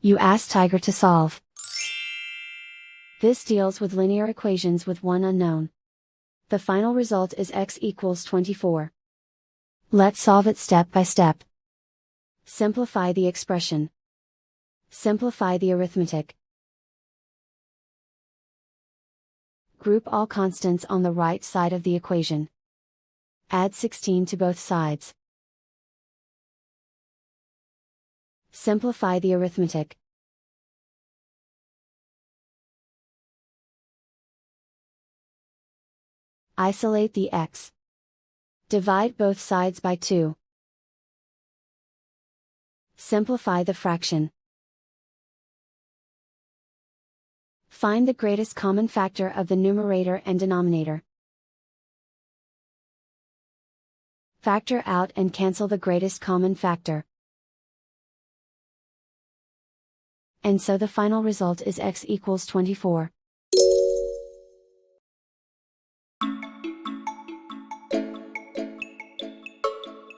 You ask Tiger to solve. This deals with linear equations with one unknown. The final result is x equals 24. Let's solve it step by step. Simplify the expression. Simplify the arithmetic. Group all constants on the right side of the equation. Add 16 to both sides. Simplify the arithmetic. Isolate the x. Divide both sides by 2. Simplify the fraction. Find the greatest common factor of the numerator and denominator. Factor out and cancel the greatest common factor. And so the final result is x equals 24.